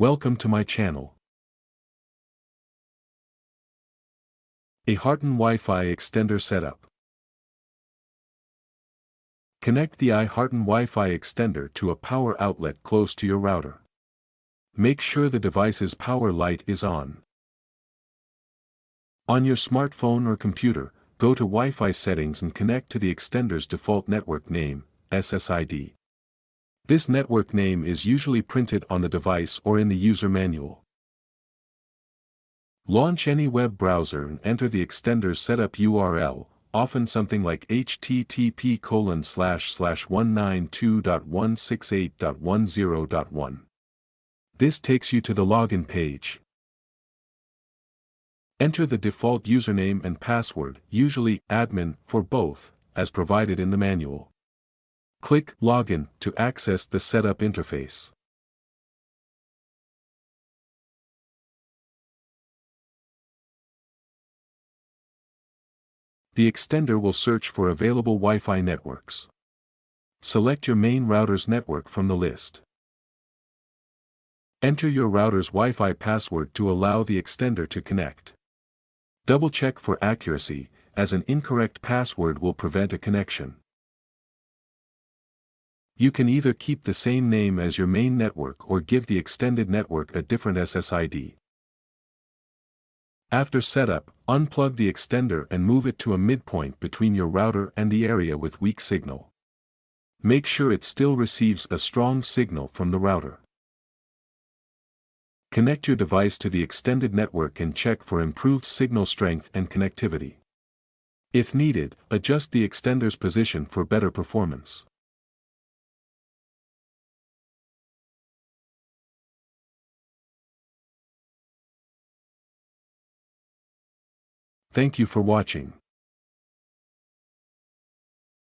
Welcome to my channel. iHARTAN Wi-Fi extender setup. Connect the iHARTAN Wi-Fi extender to a power outlet close to your router. Make sure the device's power light is on. On your smartphone or computer, go to Wi-Fi settings and connect to the extender's default network name, SSID. This network name is usually printed on the device or in the user manual. Launch any web browser and enter the extender's setup URL, often something like http://192.168.10.1. This takes you to the login page. Enter the default username and password, usually admin, for both, as provided in the manual. Click Login to access the setup interface. The extender will search for available Wi-Fi networks. Select your main router's network from the list. Enter your router's Wi-Fi password to allow the extender to connect. Double-check for accuracy, as an incorrect password will prevent a connection. You can either keep the same name as your main network or give the extended network a different SSID. After setup, unplug the extender and move it to a midpoint between your router and the area with weak signal. Make sure it still receives a strong signal from the router. Connect your device to the extended network and check for improved signal strength and connectivity. If needed, adjust the extender's position for better performance. Thank you for watching.